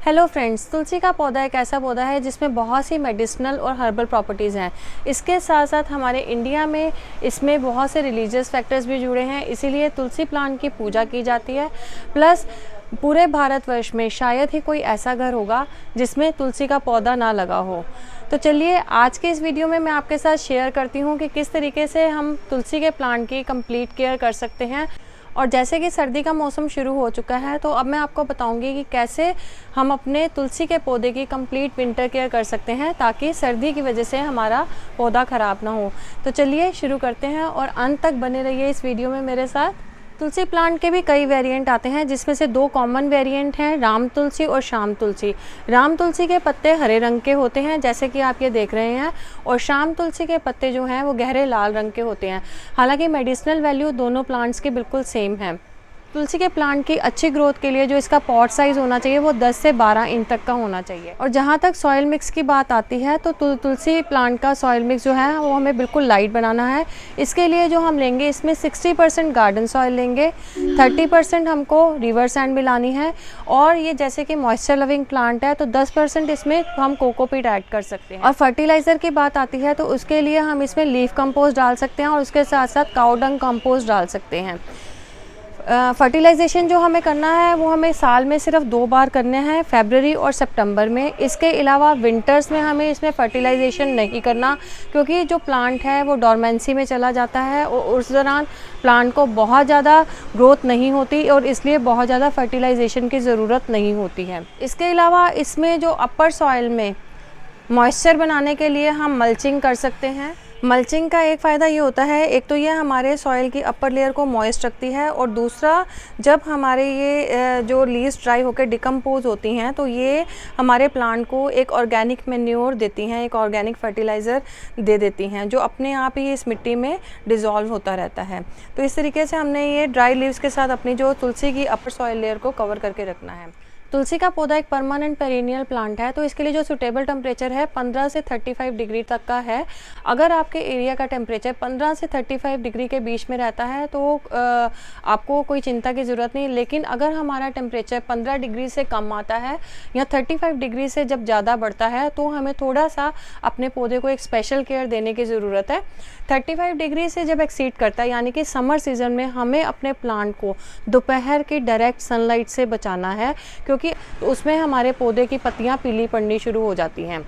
Hello friends, तुलसी का पौधा एक ऐसा पौधा है जिसमें बहुत सी मेडिसिनल और हर्बल प्रॉपर्टीज़ हैं। इसके साथ साथ हमारे इंडिया में इसमें बहुत से रिलीजियस फैक्टर्स भी जुड़े हैं, इसीलिए तुलसी प्लांट की पूजा की जाती है। प्लस पूरे भारतवर्ष में शायद ही कोई ऐसा घर होगा जिसमें तुलसी का पौधा ना लगा हो। तो चलिए आज के इस वीडियो में मैं आपके साथ शेयर करती हूँ कि किस तरीके से हम तुलसी के प्लांट की कंप्लीट केयर कर सकते हैं। और जैसे कि सर्दी का मौसम शुरू हो चुका है, तो अब मैं आपको बताऊंगी कि कैसे हम अपने तुलसी के पौधे की कंप्लीट विंटर केयर कर सकते हैं ताकि सर्दी की वजह से हमारा पौधा ख़राब ना हो। तो चलिए शुरू करते हैं और अंत तक बने रहिए इस वीडियो में मेरे साथ। तुलसी प्लांट के भी कई वेरिएंट आते हैं, जिसमें से दो कॉमन वेरिएंट हैं, राम तुलसी और श्याम तुलसी। राम तुलसी के पत्ते हरे रंग के होते हैं जैसे कि आप ये देख रहे हैं, और श्याम तुलसी के पत्ते जो हैं वो गहरे लाल रंग के होते हैं। हालांकि मेडिसिनल वैल्यू दोनों प्लांट्स की बिल्कुल सेम है। तुलसी के प्लांट की अच्छी ग्रोथ के लिए जो इसका पॉट साइज़ होना चाहिए वो 10 से 12 इंच तक का होना चाहिए। और जहाँ तक सॉइल मिक्स की बात आती है तो तुलसी प्लांट का सॉइल मिक्स जो है वो हमें बिल्कुल लाइट बनाना है। इसके लिए जो हम लेंगे, इसमें 60% गार्डन सॉइल लेंगे, 30% हमको रिवर सैंड मिलानी है, और ये जैसे कि मॉइस्चर लविंग प्लांट है तो 10% इसमें हम कोकोपीट ऐड कर सकते हैं। और फर्टिलाइज़र की बात आती है तो उसके लिए हम इसमें लीफ कंपोस्ट डाल सकते हैं और उसके साथ साथ काऊ डंग कंपोस्ट डाल सकते हैं। फर्टिलाइजेशन जो हमें करना है वो हमें साल में सिर्फ 2 बार करने हैं, फरवरी और सितंबर में। इसके अलावा विंटर्स में हमें इसमें फर्टिलाइजेशन नहीं करना, क्योंकि जो प्लांट है वो डॉर्मेंसी में चला जाता है और उस दौरान प्लांट को बहुत ज़्यादा ग्रोथ नहीं होती और इसलिए बहुत ज़्यादा फर्टिलाइजेशन की ज़रूरत नहीं होती है। इसके अलावा इसमें जो अपर सॉइल में मॉइस्चर बनाने के लिए हम मल्चिंग कर सकते हैं। मल्चिंग का एक फ़ायदा ये होता है, एक तो ये हमारे सॉइल की अपर लेयर को मॉइस्ट रखती है, और दूसरा जब हमारे ये जो लीव्स ड्राई होकर डिकम्पोज होती हैं तो ये हमारे प्लांट को एक ऑर्गेनिक मैन्योर देती हैं, एक ऑर्गेनिक फर्टिलाइज़र दे देती हैं जो अपने आप ही इस मिट्टी में डिज़ोल्व होता रहता है। तो इस तरीके से हमने ये ड्राई लीव्स के साथ अपनी जो तुलसी की अपर सॉइल लेयर को कवर करके रखना है। तुलसी का पौधा एक परमानेंट पेरिनियल प्लांट है, तो इसके लिए जो सूटेबल टेम्परेचर है 15 से 35 डिग्री तक का है। अगर आपके एरिया का टेम्परेचर 15 से 35 डिग्री के बीच में रहता है तो आपको कोई चिंता की ज़रूरत नहीं। लेकिन अगर हमारा टेम्परेचर 15 डिग्री से कम आता है या 35 डिग्री से जब ज़्यादा बढ़ता है तो हमें थोड़ा सा अपने पौधे को एक स्पेशल केयर देने की ज़रूरत है। 35 डिग्री से जब एक्सीड करता है, यानी कि समर सीज़न में, हमें अपने प्लांट को दोपहर की डायरेक्ट सनलाइट से बचाना है, क्योंकि उसमें हमारे पौधे की पत्तियां पीली पड़नी शुरू हो जाती हैं।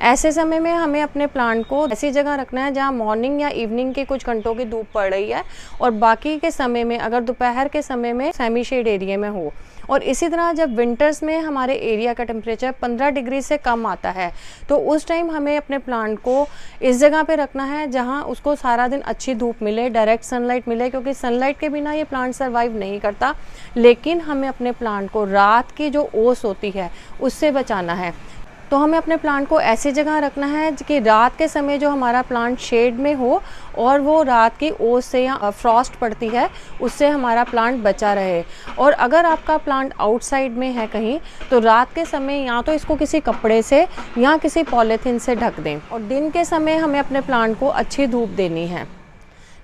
ऐसे समय में हमें अपने प्लांट को ऐसी जगह रखना है जहां मॉर्निंग या इवनिंग के कुछ घंटों की धूप पड़ रही है, और बाकी के समय में अगर दोपहर के समय में सेमी शेड एरिया में हो। और इसी तरह जब विंटर्स में हमारे एरिया का टेम्परेचर 15 डिग्री से कम आता है तो उस टाइम हमें अपने प्लांट को इस जगह पे रखना है जहां उसको सारा दिन अच्छी धूप मिले, डायरेक्ट सनलाइट मिले, क्योंकि सनलाइट के बिना ये प्लांट सर्वाइव नहीं करता। लेकिन हमें अपने प्लांट को रात की जो ओस होती है उससे बचाना है। तो हमें अपने प्लांट को ऐसी जगह रखना है कि रात के समय जो हमारा प्लांट शेड में हो और वो रात की ओस से या फ्रॉस्ट पड़ती है उससे हमारा प्लांट बचा रहे। और अगर आपका प्लांट आउटसाइड में है कहीं, तो रात के समय या तो इसको किसी कपड़े से या किसी पॉलीथीन से ढक दें, और दिन के समय हमें अपने प्लांट को अच्छी धूप देनी है।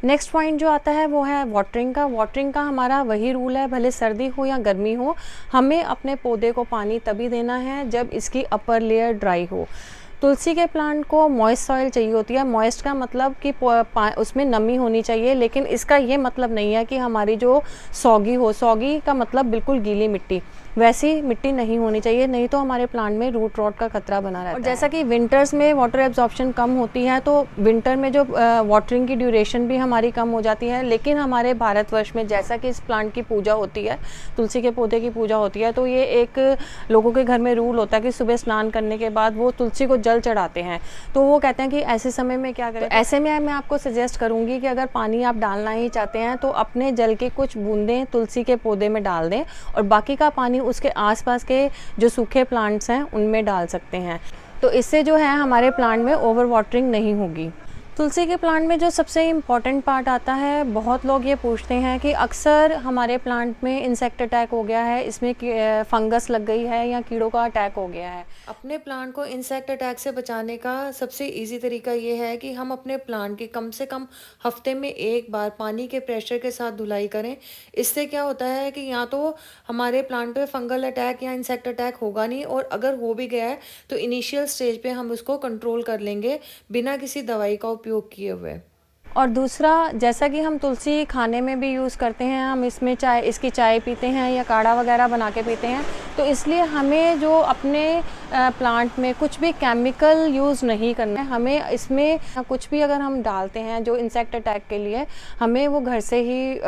नेक्स्ट पॉइंट जो आता है वो है वाटरिंग का। वाटरिंग का हमारा वही रूल है, भले सर्दी हो या गर्मी हो, हमें अपने पौधे को पानी तभी देना है जब इसकी अपर लेयर ड्राई हो। तुलसी के प्लांट को मॉइस्ट सॉइल चाहिए होती है। मॉइस्ट का मतलब कि उसमें नमी होनी चाहिए, लेकिन इसका ये मतलब नहीं है कि हमारी जो सौगी हो, सौगी का मतलब बिल्कुल गीली मिट्टी, वैसी मिट्टी नहीं होनी चाहिए, नहीं तो हमारे प्लांट में रूट रॉट का खतरा बना रहता है। और जैसा कि विंटर्स में वाटर एब्जॉर्प्शन कम होती है तो विंटर में जो वाटरिंग की ड्यूरेशन भी हमारी कम हो जाती है। लेकिन हमारे भारतवर्ष में जैसा कि इस प्लांट की पूजा होती है, तुलसी के पौधे की पूजा होती है, तो ये एक लोगों के घर में रूल होता है कि सुबह स्नान करने के बाद वो तुलसी को जल चढ़ाते हैं। तो वो कहते हैं कि ऐसे समय में क्या करें। तो ऐसे में मैं आपको सजेस्ट करूँगी कि अगर पानी आप डालना ही चाहते हैं तो अपने जल के कुछ बूंदें तुलसी के पौधे में डाल दें, और बाकी का पानी उसके आसपास के जो सूखे प्लांट्स हैं उनमें डाल सकते हैं। तो इससे जो है हमारे प्लांट में ओवर वाटरिंग नहीं होगी। तुलसी के प्लांट में जो सबसे इम्पॉर्टेंट पार्ट आता है, बहुत लोग ये पूछते हैं कि अक्सर हमारे प्लांट में इंसेक्ट अटैक हो गया है, इसमें फंगस लग गई है या कीड़ों का अटैक हो गया है। अपने प्लांट को इंसेक्ट अटैक से बचाने का सबसे इजी तरीका ये है कि हम अपने प्लांट की कम से कम हफ्ते में एक बार पानी के प्रेशर के साथ धुलाई करें। इससे क्या होता है कि या तो हमारे प्लांट पे फंगल अटैक या इंसेक्ट अटैक होगा नहीं, और अगर हो भी गया है तो इनिशियल स्टेज पे हम उसको कंट्रोल कर लेंगे बिना किसी दवाई का उपयोग किए हुए। और दूसरा, जैसा कि हम तुलसी खाने में भी यूज़ करते हैं, हम इसमें इसकी चाय पीते हैं या काढ़ा वगैरह बना के पीते हैं, तो इसलिए हमें जो अपने प्लांट में कुछ भी केमिकल यूज़ नहीं करना है। हमें इसमें कुछ भी अगर हम डालते हैं जो इंसेक्ट अटैक के लिए, हमें वो घर से ही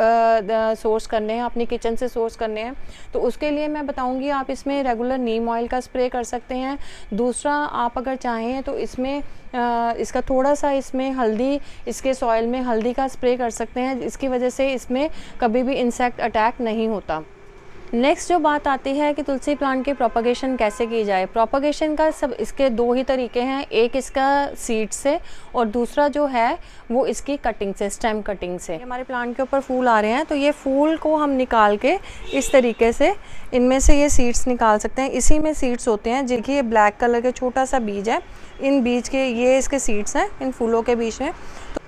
सोर्स करने हैं, अपनी किचन से सोर्स करने हैं। तो उसके लिए मैं बताऊँगी, आप इसमें रेगुलर नीम ऑयल का स्प्रे कर सकते हैं। दूसरा, आप अगर चाहें तो इसमें इसका थोड़ा सा इसमें हल्दी, इसके सॉइल में हल्दी का स्प्रे कर सकते हैं। इसकी वजह से इसमें कभी भी इंसेक्ट अटैक नहीं होता। नेक्स्ट जो बात आती है कि तुलसी प्लांट की प्रोपगेशन कैसे की जाए। प्रोपगेशन का सब इसके दो ही तरीके हैं, एक इसका सीड से और दूसरा जो है वो इसकी कटिंग से, स्टेम कटिंग से। हमारे प्लांट के ऊपर फूल आ रहे हैं, तो ये फूल को हम निकाल के इस तरीके से इनमें से ये सीड्स निकाल सकते हैं। इसी में सीड्स होते हैं, जिनकी ये ब्लैक कलर के छोटा सा बीज है, इन बीज के ये इसके सीड्स हैं, इन फूलों के बीच में। तो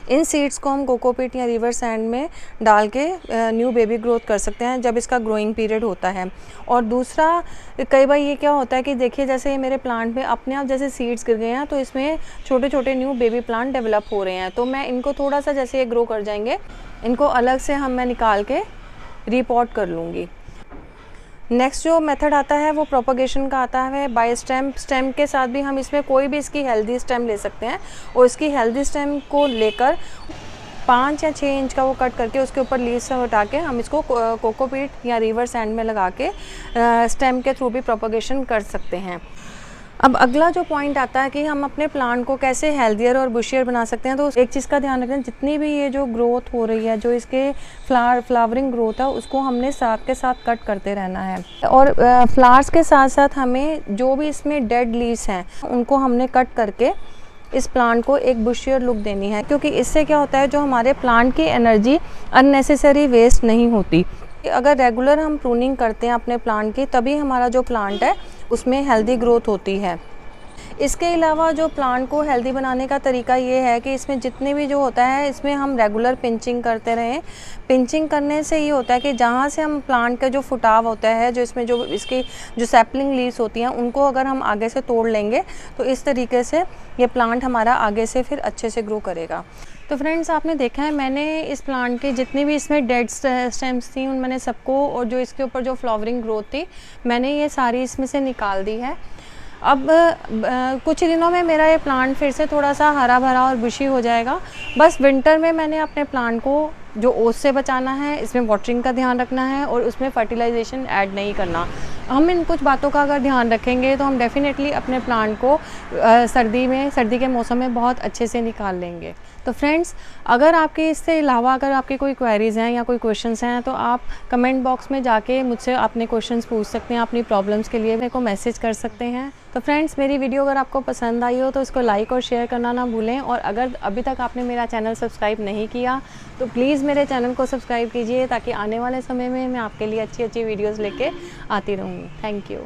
इन सीड्स को हम कोकोपीट या रिवर सैंड में डाल के न्यू बेबी ग्रोथ कर सकते हैं जब इसका ग्रोइंग पीरियड होता है। और दूसरा, कई बार ये क्या होता है कि देखिए, जैसे मेरे प्लांट में अपने आप जैसे सीड्स गिर गए हैं, तो इसमें छोटे छोटे न्यू बेबी प्लांट डेवलप हो रहे हैं। तो मैं इनको थोड़ा सा, जैसे ये ग्रो कर जाएंगे, इनको अलग से मैं निकाल के रिपॉट कर लूँगी। नेक्स्ट जो मेथड आता है वो प्रोपगेशन का आता है बाय स्टेम। स्टेम के साथ भी हम इसमें कोई भी इसकी हेल्दी स्टेम ले सकते हैं, और इसकी हेल्दी स्टेम को लेकर 5 या 6 इंच का वो कट करके उसके ऊपर लीव्स से हटा के हम इसको कोकोपीट या रिवर सैंड में लगा के स्टेम के थ्रू भी प्रोपगेशन कर सकते हैं। अब अगला जो पॉइंट आता है कि हम अपने प्लांट को कैसे हेल्दियर और बुशियर बना सकते हैं। तो एक चीज़ का ध्यान रखें, जितनी भी ये जो ग्रोथ हो रही है, जो इसके फ्लावरिंग ग्रोथ है, उसको हमने साथ के साथ कट करते रहना है। और फ्लावर्स के साथ साथ हमें जो भी इसमें डेड लीव्स हैं उनको हमने कट करके इस प्लांट को एक बुशियर लुक देनी है, क्योंकि इससे क्या होता है, जो हमारे प्लांट की एनर्जी अननेसेसरी वेस्ट नहीं होती। अगर रेगुलर हम प्रूनिंग करते हैं अपने प्लांट की, तभी हमारा जो प्लांट है उसमें हेल्दी ग्रोथ होती है। इसके अलावा जो प्लांट को हेल्दी बनाने का तरीका ये है कि इसमें जितने भी जो होता है, इसमें हम रेगुलर पिंचिंग करते रहें। पिंचिंग करने से ये होता है कि जहाँ से हम प्लांट का जो फुटाव होता है, जो इसमें जो इसकी जो सैपलिंग लीव्स होती हैं, उनको अगर हम आगे से तोड़ लेंगे तो इस तरीके से ये प्लांट हमारा आगे से फिर अच्छे से ग्रो करेगा। तो फ्रेंड्स, आपने देखा है, मैंने इस प्लांट के जितनी भी इसमें डेड स्टेम्स थी उन मैंने सबको, और जो इसके ऊपर जो फ्लावरिंग ग्रोथ थी, मैंने ये सारी इसमें से निकाल दी है। अब कुछ दिनों में मेरा ये प्लांट फिर से थोड़ा सा हरा भरा और बुशी हो जाएगा। बस विंटर में मैंने अपने प्लांट को जो ओस से बचाना है, इसमें वाटरिंग का ध्यान रखना है और उसमें फर्टिलाइजेशन ऐड नहीं करना। हम इन कुछ बातों का अगर ध्यान रखेंगे तो हम डेफिनेटली अपने प्लांट को सर्दी के मौसम में बहुत अच्छे से निकाल लेंगे। तो फ्रेंड्स, अगर आपके इससे अलावा अगर आपके कोई क्वेरीज़ हैं या कोई क्वेश्चंस हैं, तो आप कमेंट बॉक्स में जाके मुझसे अपने क्वेश्चंस पूछ सकते हैं। अपनी प्रॉब्लम्स के लिए मेरे को मैसेज कर सकते हैं। तो फ्रेंड्स, मेरी वीडियो अगर आपको पसंद आई हो तो इसको लाइक और शेयर करना ना भूलें। और अगर अभी तक आपने मेरा चैनल सब्सक्राइब नहीं किया तो प्लीज़ मेरे चैनल को सब्सक्राइब कीजिए, ताकि आने वाले समय में मैं आपके लिए अच्छी अच्छी वीडियोज़ लेके आती रहूँगी। Thank you.